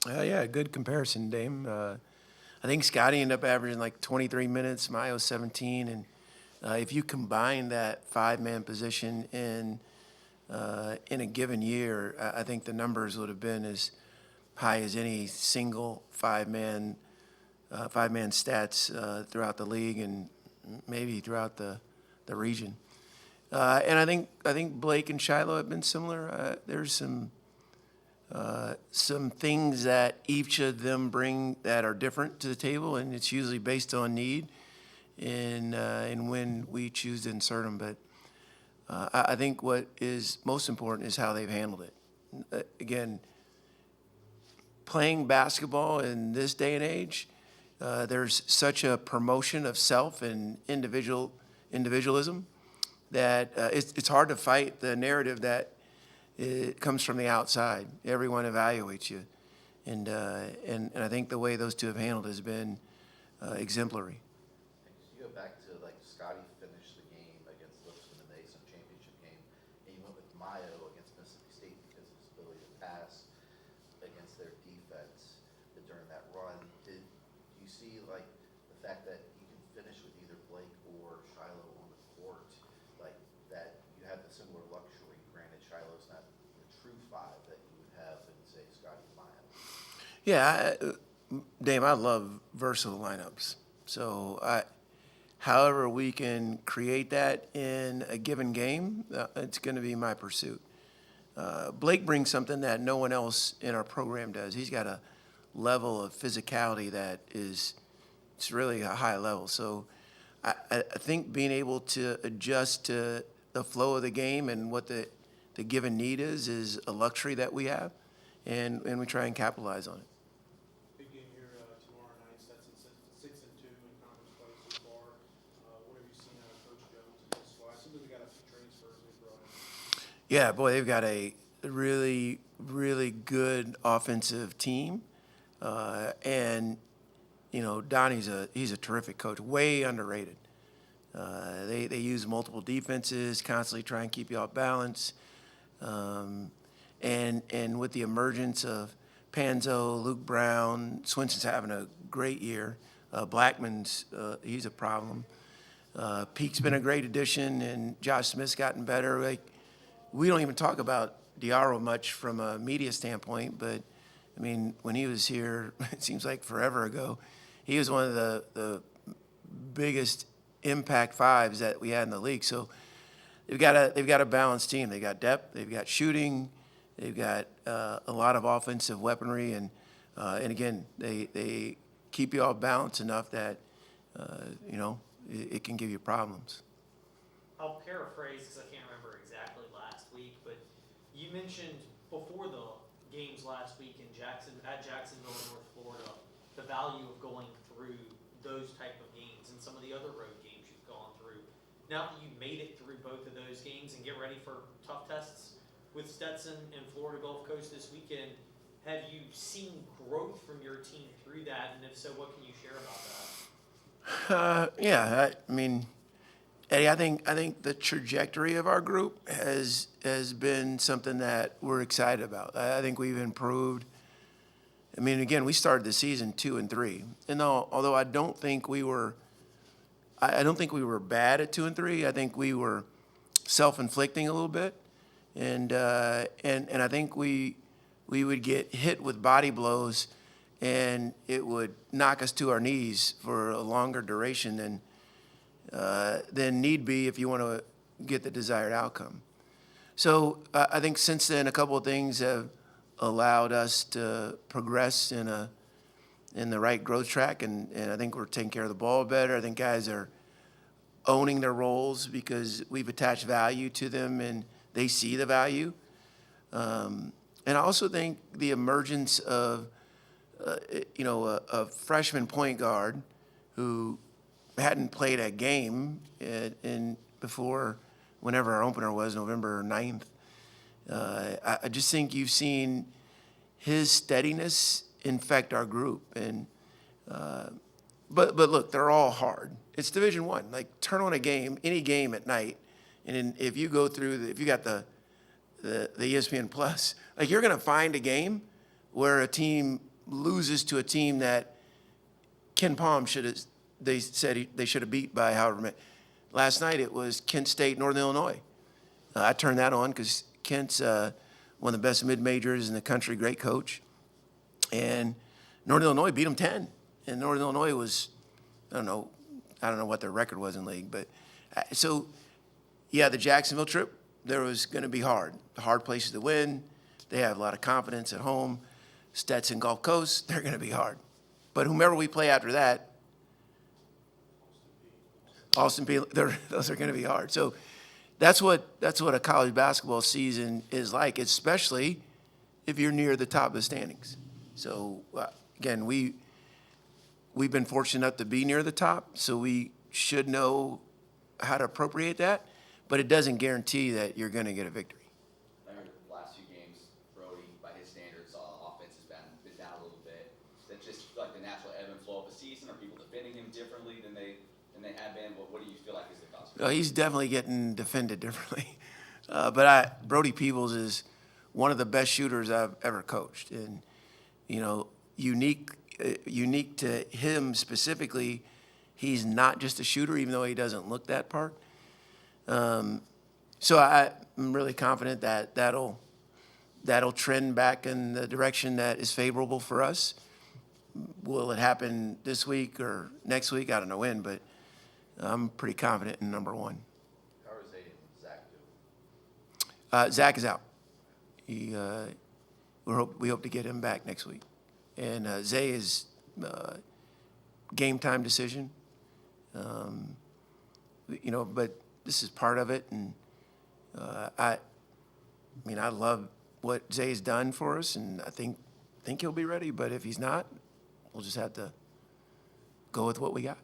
Yeah, good comparison, Dame. I think Scotty ended up averaging like 23 minutes, Mayo 17, and if you combine that five-man position in a given year, I think the numbers would have been as high as any single five-man stats throughout the league and maybe throughout the region. And I think Blake and Shiloh have been similar. There's some things that each of them bring that are different to the table, and it's usually based on need and when we choose to insert them. But I think what is most important is how they've handled it. Again, playing basketball in this day and age, there's such a promotion of self and individualism that it's hard to fight the narrative that it comes from the outside. Everyone evaluates you, and I think the way those two have handled has been exemplary. You go back to like Scotty finished the game against Lipscomb in the ASUN championship game, and you went with Mayo against Mississippi State because of his ability to pass against their defense during that run. Did you see like the fact that you can finish with either Blake or Shiloh on the court, like that you have the similar luxury? Granted, Shiloh's not the true five that you would have in say Scotty and Mayo. Yeah, Dave, I love versatile lineups. So however we can create that in a given game, it's going to be my pursuit. Blake brings something that no one else in our program does. He's got a level of physicality that it's really a high level. So I think being able to adjust to the flow of the game and what the given need is a luxury that we have, and we try and capitalize on it. Big game here tomorrow night. Stetson 6-2 in conference play so far. What have you seen out of Coach Jones and his squad? I see that we got a few transfers they brought in. Yeah, boy, they've got a really, really good offensive team, and Donnie's he's a terrific coach, way underrated. They use multiple defenses, constantly try and keep you off balance, and with the emergence of Panzo, Luke Brown, Swinson's having a great year. Blackman's he's a problem. Peake's been a great addition, and Josh Smith's gotten better. Like, we don't even talk about Diarra much from a media standpoint, but I mean, when he was here, it seems like forever ago, he was one of the biggest impact fives that we had in the league. So they've got a balanced team. They got depth, they've got shooting, they've got a lot of offensive weaponry, and again, they keep you off balance enough that it can give you problems. I'll paraphrase because I can't remember exactly last week, but you mentioned before the games last week at Jacksonville, North Florida, the value of going through those type of games and some of the other road games you've gone through. Now that you've made it through both of those games and get ready for tough tests with Stetson and Florida Gulf Coast this weekend, have you seen growth from your team through that? And if so, what can you share about that? Yeah, I mean, Eddie, I think the trajectory of our group has been something that we're excited about. I think we've improved. I mean, again, we started the season 2-3, and although I don't think we were bad at 2-3. I think we were self-inflicting a little bit, and I think we would get hit with body blows, and it would knock us to our knees for a longer duration than need be if you want to get the desired outcome. So I think since then, a couple of things have allowed us to progress in the right growth track, and I think we're taking care of the ball better. I think guys are owning their roles because we've attached value to them, and they see the value. And I also think the emergence of a freshman point guard who hadn't played a game before whenever our opener was, November 9th. I just think you've seen his steadiness infect our group, and but look, they're all hard. It's Division I. Like, turn on a game, any game at night, and if you go through if you got the ESPN Plus, like, you're going to find a game where a team loses to a team that Ken Palm they said they should have beat by however many. Last night it was Kent State, Northern Illinois. I turned that on because Kent's one of the best mid-majors in the country, great coach. And Northern Illinois beat them 10. And Northern Illinois was, I don't know what their record was in league. But so, yeah, the Jacksonville trip, there was going to be hard places to win. They have a lot of confidence at home. Stetson, Gulf Coast, they're going to be hard. But whomever we play after that, Austin Peay, those are going to be hard. So that's what a college basketball season is like, especially if you're near the top of the standings. So again, we've been fortunate enough to be near the top, so we should know how to appropriate that. But it doesn't guarantee that you're going to get a victory. I remember the last few games, Brody, by his standards, offense has been down a little bit. Is that just like the natural ebb and flow of the season? Are people defending him differently than they have been? What do you feel like is the cause? Well, he's definitely getting defended differently. Brody Peebles is one of the best shooters I've ever coached, and unique to him specifically, he's not just a shooter, even though he doesn't look that part. So I'm really confident that that'll trend back in the direction that is favorable for us. Will it happen this week or next week? I don't know when, but I'm pretty confident in number one. How are Zay and Zach doing? Zach is out. We hope to get him back next week. And Zay is game time decision. But this is part of it, and I love what Zay's done for us, and I think he'll be ready. But if he's not, we'll just have to go with what we got.